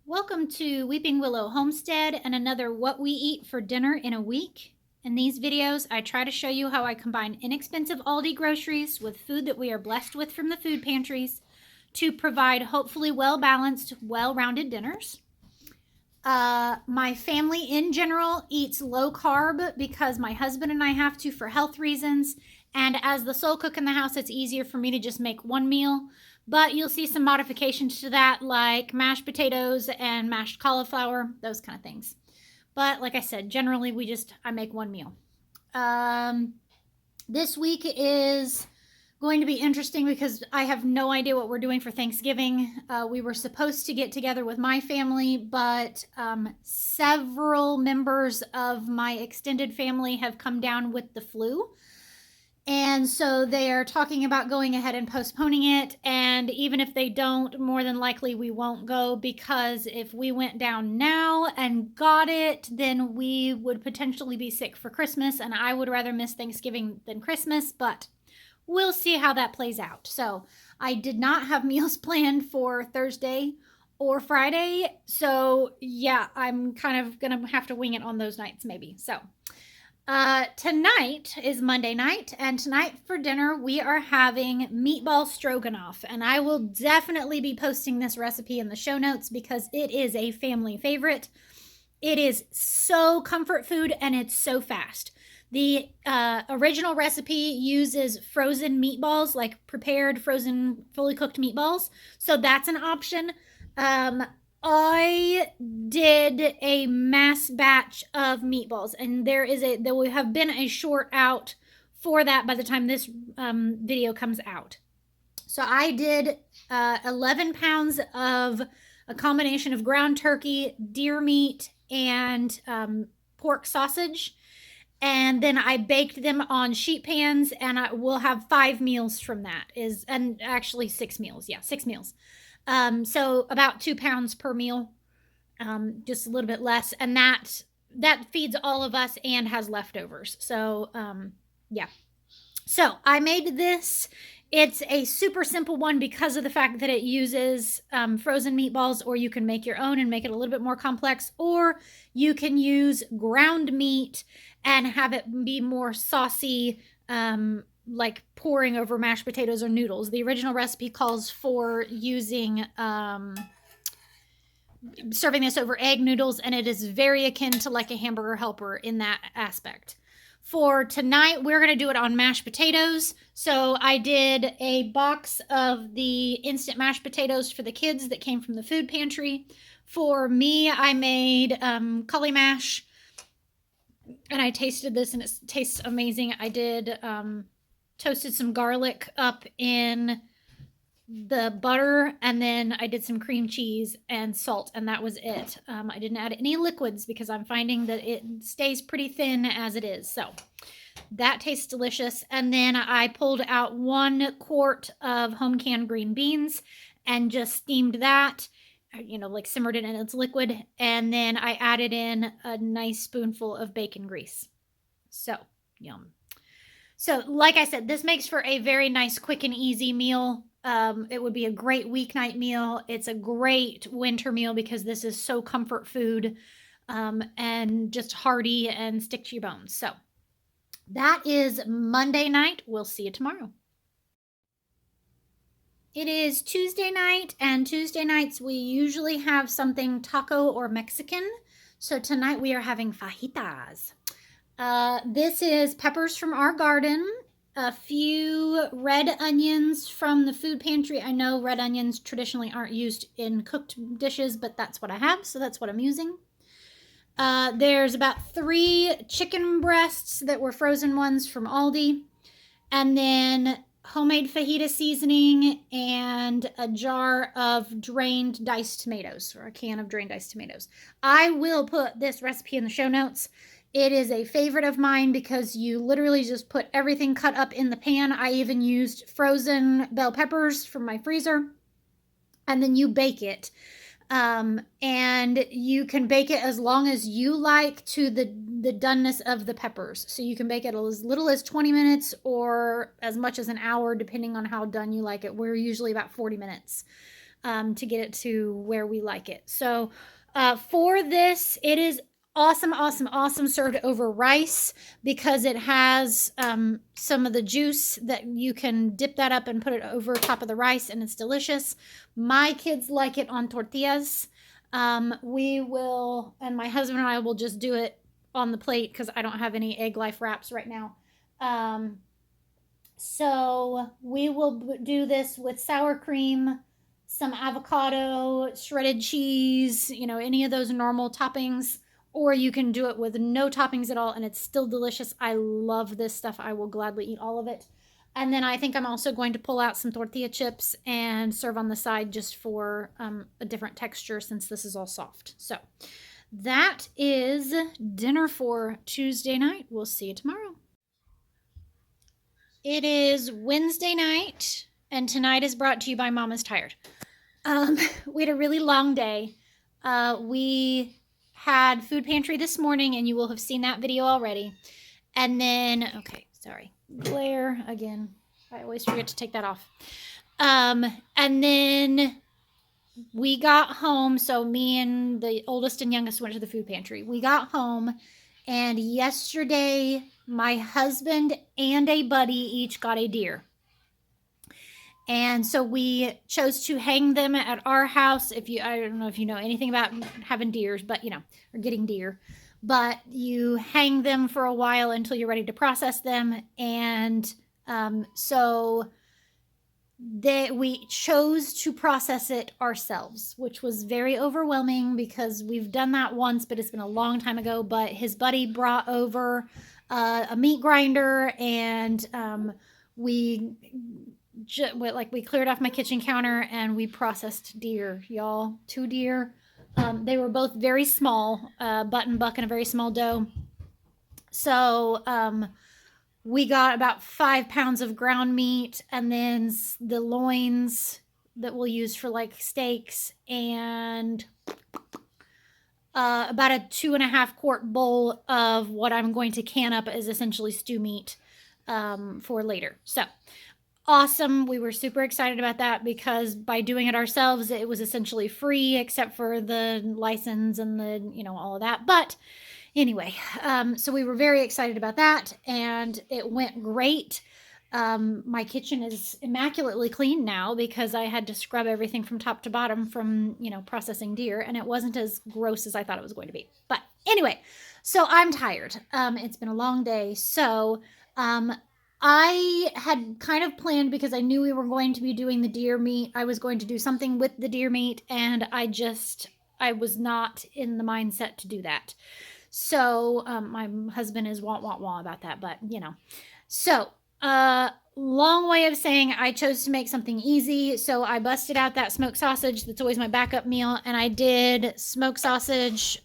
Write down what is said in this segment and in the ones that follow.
Welcome to Weeping Willow Homestead and another What We Eat for Dinner in a Week. In these videos, I try to show you how I combine inexpensive Aldi groceries with food that we are blessed with from the food pantries to provide hopefully well-balanced, well-rounded dinners. My family in general eats low carb because my husband and I have to for health reasons. And as the sole cook in the house, it's easier for me to just make one meal. But you'll see some modifications to that, like mashed potatoes and mashed cauliflower, those kind of things. But like I said, generally I make one meal. This week is going to be interesting because I have no idea what we're doing for Thanksgiving. We were supposed to get together with my family, but several members of my extended family have come down with the flu. And so they are talking about going ahead and postponing it. And even if they don't, more than likely we won't go, because if we went down now and got it, then we would potentially be sick for Christmas. And I would rather miss Thanksgiving than Christmas, but we'll see how that plays out. So I did not have meals planned for Thursday or Friday. So yeah, I'm kind of going to have to wing it on those nights maybe. So tonight is Monday night, and tonight for dinner we are having Meatball Stroganoff, and I will definitely be posting this recipe in the show notes because it is a family favorite. It is so comfort food and it's so fast. The original recipe uses frozen meatballs, like prepared frozen fully cooked meatballs, so that's an option. I did a mass batch of meatballs, and there will have been a short out for that by the time this video comes out. So I did 11 pounds of a combination of ground turkey, deer meat, and pork sausage. And then I baked them on sheet pans, and I will have 5 meals from that. And actually 6 meals. Yeah, 6 meals. So about 2 pounds per meal, just a little bit less. And that feeds all of us and has leftovers. So, yeah. So I made this. It's a super simple one because of the fact that it uses frozen meatballs, or you can make your own and make it a little bit more complex, or you can use ground meat and have it be more saucy, like pouring over mashed potatoes or noodles. The original recipe calls for using serving this over egg noodles, and it is very akin to like a hamburger helper in that aspect. For tonight, we're going to do it on mashed potatoes. So I did a box of the instant mashed potatoes for the kids that came from the food pantry. For me, I made cauli mash, and I tasted this and it tastes amazing. I did toasted some garlic up in the butter, and then I did some cream cheese and salt, and that was it. I didn't add any liquids because I'm finding that it stays pretty thin as it is. So that tastes delicious. And then I pulled out 1 quart of home canned green beans and just steamed that, like simmered it in its liquid. And then I added in a nice spoonful of bacon grease. So yum. So like I said, this makes for a very nice, quick and easy meal. It would be a great weeknight meal. It's a great winter meal because this is so comfort food, and just hearty and stick to your bones. So that is Monday night. We'll see you tomorrow. It is Tuesday night, and Tuesday nights we usually have something taco or Mexican. So tonight we are having fajitas. This is peppers from our garden, a few red onions from the food pantry. I know red onions traditionally aren't used in cooked dishes, but that's what I have, so that's what I'm using. There's about 3 chicken breasts that were frozen ones from Aldi, and then homemade fajita seasoning and a jar of drained diced tomatoes, or a can of drained diced tomatoes. I will put this recipe in the show notes. It is a favorite of mine because you literally just put everything cut up in the pan. I even used frozen bell peppers from my freezer, and then you bake it. And you can bake it as long as you like to the doneness of the peppers. So you can bake it as little as 20 minutes or as much as an hour, depending on how done you like it. We're usually about 40 minutes. to get it to where we like it. So for this, it is awesome, awesome, awesome served over rice because it has some of the juice that you can dip that up and put it over top of the rice, and it's delicious. My kids like it on tortillas. We will, and my husband and I will just do it on the plate because I don't have any egg life wraps right now. So we will do this with sour cream, some avocado, shredded cheese, any of those normal toppings, or you can do it with no toppings at all and it's still delicious. I love this stuff. I will gladly eat all of it. And then I think I'm also going to pull out some tortilla chips and serve on the side just for a different texture since this is all soft. So that is dinner for Tuesday night. We'll see you tomorrow. It is Wednesday night, and tonight is brought to you by Mama's Tired. We had a really long day. We had food pantry this morning, and you will have seen that video already. And then, okay, sorry, glare again. I always forget to take that off. And then we got home. So me and the oldest and youngest went to the food pantry. We got home, and yesterday my husband and a buddy each got a deer. And so we chose to hang them at our house. I don't know if you know anything about having deers, but or getting deer, but you hang them for a while until you're ready to process them. And so we chose to process it ourselves, which was very overwhelming because we've done that once, but it's been a long time ago. But his buddy brought over a meat grinder, and we cleared off my kitchen counter and we processed deer, y'all. 2 deer. They were both very small, butt and buck, and a very small doe. So we got about 5 pounds of ground meat, and then the loins that we'll use for steaks, and about a 2.5 quart bowl of what I'm going to can up as essentially stew meat for later. So awesome. We were super excited about that because by doing it ourselves, it was essentially free except for the license and the, all of that. But anyway, so we were very excited about that, and it went great. My kitchen is immaculately clean now because I had to scrub everything from top to bottom from, processing deer, and it wasn't as gross as I thought it was going to be. But anyway, so I'm tired. It's been a long day. So I had kind of planned, because I knew we were going to be doing the deer meat, I was going to do something with the deer meat, and I was not in the mindset to do that. So my husband is wah about that, but So long way of saying I chose to make something easy. So I busted out that smoked sausage. That's always my backup meal. And I did smoked sausage,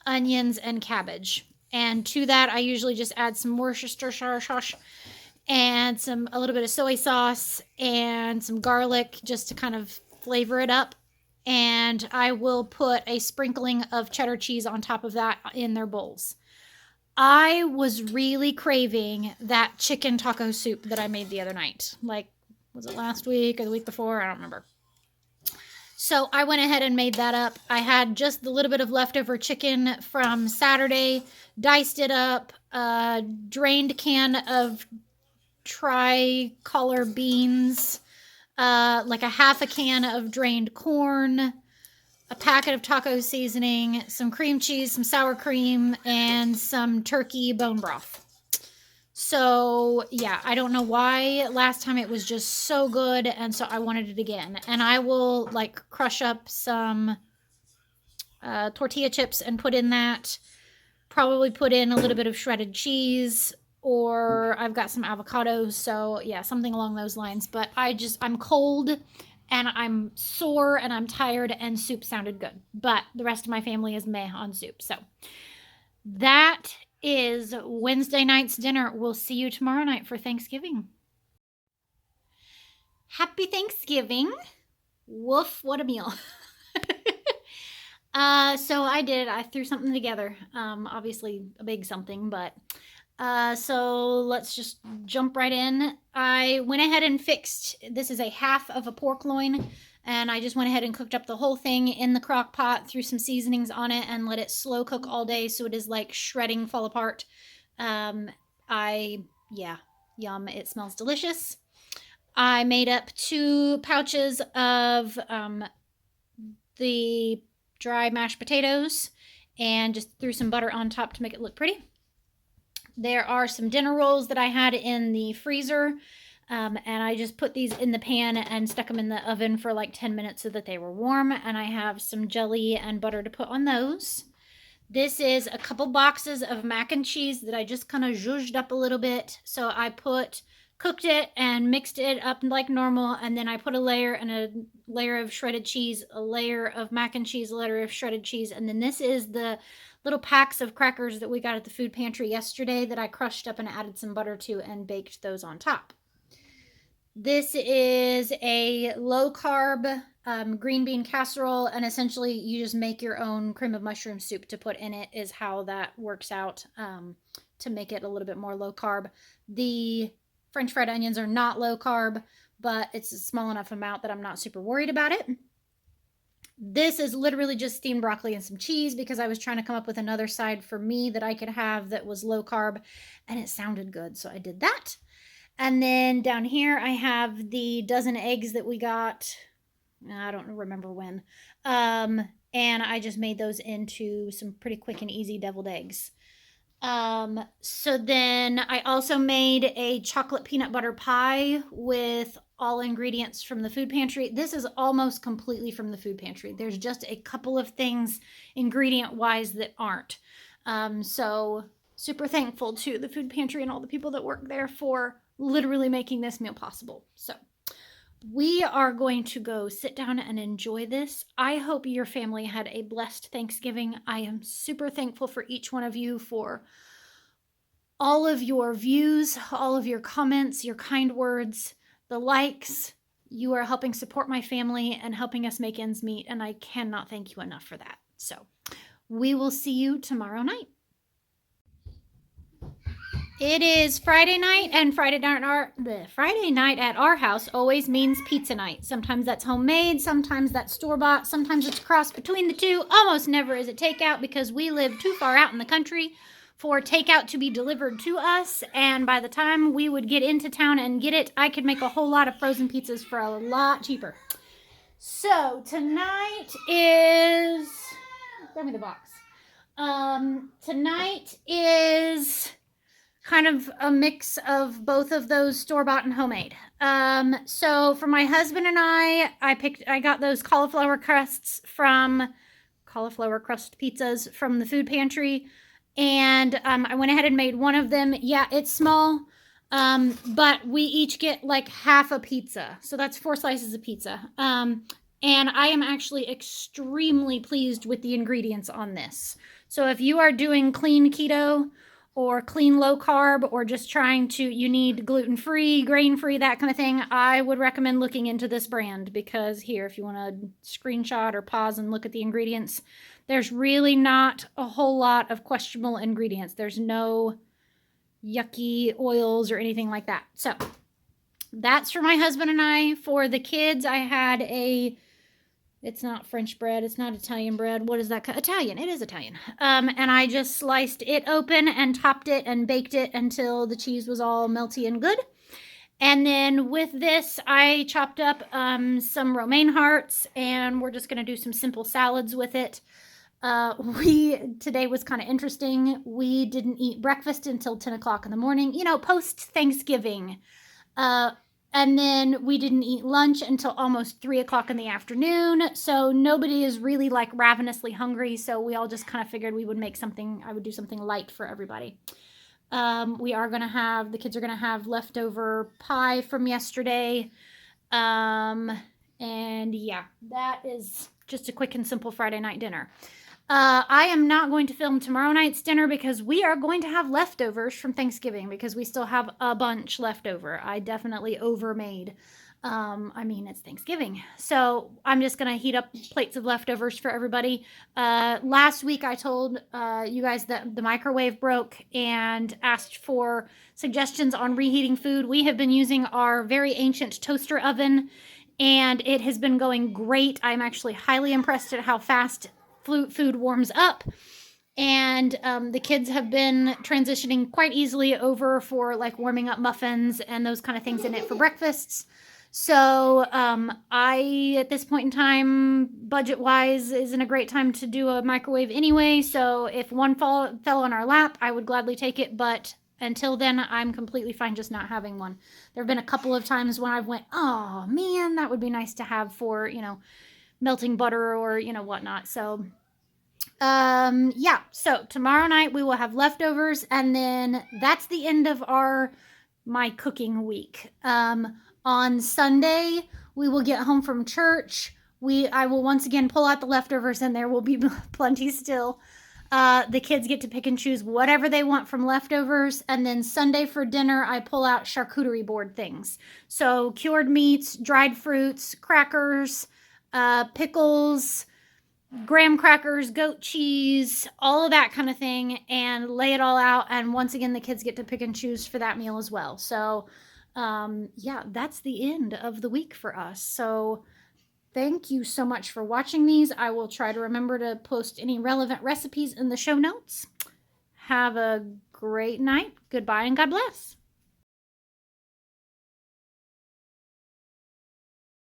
onions, and cabbage. And to that, I usually just add some Worcestershire sauce and a little bit of soy sauce and some garlic just to kind of flavor it up. And I will put a sprinkling of cheddar cheese on top of that in their bowls. I was really craving that chicken taco soup that I made the other night. Was it last week or the week before? I don't remember. So I went ahead and made that up. I had just the little bit of leftover chicken from Saturday, diced it up, drained can of tricolor beans, a half a can of drained corn, a packet of taco seasoning, some cream cheese, some sour cream, and some turkey bone broth. So yeah, I don't know why last time it was just so good, and so I wanted it again. And I will crush up some tortilla chips and put in that. Probably put in a little bit of shredded cheese, or I've got some avocados. So yeah, something along those lines. But I'm cold and I'm sore and I'm tired, and soup sounded good. But the rest of my family is meh on soup. So that is Wednesday night's dinner. We'll see you tomorrow night for Thanksgiving. Happy Thanksgiving. Woof, what a meal. So I threw something together. Obviously a big something, but So let's just jump right in. I went ahead and fixed, this is a half of a pork loin, and I just went ahead and cooked up the whole thing in the crock pot, threw some seasonings on it, and let it slow cook all day so it is like shredding fall apart. Um, yeah, yum. It smells delicious. I made up 2 pouches of the dry mashed potatoes and just threw some butter on top to make it look pretty. There are some dinner rolls that I had in the freezer, and I just put these in the pan and stuck them in the oven for like 10 minutes so that they were warm. And I have some jelly and butter to put on those. This is a couple boxes of mac and cheese that I just kind of zhuzhed up a little bit. So I cooked it and mixed it up like normal, and then I put a layer and a layer of shredded cheese, a layer of mac and cheese, a layer of shredded cheese, and then this is the little packs of crackers that we got at the food pantry yesterday that I crushed up and added some butter to and baked those on top. This is a low carb green bean casserole, and essentially you just make your own cream of mushroom soup to put in it, is how that works out, to make it a little bit more low carb. The French fried onions are not low carb, but it's a small enough amount that I'm not super worried about it. This is literally just steamed broccoli and some cheese because I was trying to come up with another side for me that I could have that was low carb, and it sounded good, so I did that. And then down here I have the dozen eggs that we got, I don't remember when, and I just made those into some pretty quick and easy deviled eggs. So then I also made a chocolate peanut butter pie with all ingredients from the food pantry. This is almost completely from the food pantry. There's just a couple of things ingredient wise that aren't. So super thankful to the food pantry and all the people that work there for literally making this meal possible. So we are going to go sit down and enjoy this. I hope your family had a blessed Thanksgiving. I am super thankful for each one of you for all of your views, all of your comments, your kind words, the likes. You are helping support my family and helping us make ends meet, and I cannot thank you enough for that. So we will see you tomorrow night. It is Friday night, and Friday night at our house always means pizza night. Sometimes that's homemade, sometimes that's store-bought, sometimes it's a cross between the two. Almost never is it takeout because we live too far out in the country for takeout to be delivered to us, and by the time we would get into town and get it, I could make a whole lot of frozen pizzas for a lot cheaper. So tonight is, give me the box. Tonight is kind of a mix of both of those store-bought and homemade. So for my husband and I got those cauliflower crust pizzas from the food pantry, and I went ahead and made one of them. Yeah, it's small, but we each get like half a pizza, so that's 4 slices of pizza. And I am actually extremely pleased with the ingredients on this. So if you are doing clean keto or clean low carb, or just you need gluten-free, grain-free, that kind of thing, I would recommend looking into this brand, because here, if you want to screenshot or pause and look at the ingredients, there's really not a whole lot of questionable ingredients. There's no yucky oils or anything like that. So that's for my husband and I. For the kids, I had it's not French bread. It's not Italian bread. What is that? Italian. It is Italian. And I just sliced it open and topped it and baked it until the cheese was all melty and good. And then with this, I chopped up some romaine hearts, and we're just going to do some simple salads with it. Today was kind of interesting. We didn't eat breakfast until 10 o'clock in the morning, post Thanksgiving. And then we didn't eat lunch until almost 3 o'clock in the afternoon. So nobody is really like ravenously hungry. So we all just kind of figured I would do something light for everybody. The kids are going to have leftover pie from yesterday. And yeah, that is just a quick and simple Friday night dinner. I am not going to film tomorrow night's dinner because we are going to have leftovers from Thanksgiving because we still have a bunch left over. I definitely overmade. I mean, it's Thanksgiving. So I'm just going to heat up plates of leftovers for everybody. Last week I told you guys that the microwave broke and asked for suggestions on reheating food. We have been using our very ancient toaster oven and it has been going great. I'm actually highly impressed at how fast food warms up. And the kids have been transitioning quite easily over for like warming up muffins and those kind of things in it for breakfasts. So I, at this point in time, budget-wise, isn't a great time to do a microwave anyway. So if one fell on our lap, I would gladly take it. But until then, I'm completely fine just not having one. There have been a couple of times when I've went, oh man, that would be nice to have for, melting butter or, whatnot. So yeah, so tomorrow night we will have leftovers, and then that's the end of my cooking week. On Sunday, we will get home from church. I will once again pull out the leftovers, and there will be plenty still. The kids get to pick and choose whatever they want from leftovers. And then Sunday for dinner, I pull out charcuterie board things. So cured meats, dried fruits, crackers, pickles, graham crackers, goat cheese, all of that kind of thing, and lay it all out. And once again, the kids get to pick and choose for that meal as well. So yeah, that's the end of the week for us. So thank you so much for watching these. I will try to remember to post any relevant recipes in the show notes. Have a great night. Goodbye and God bless.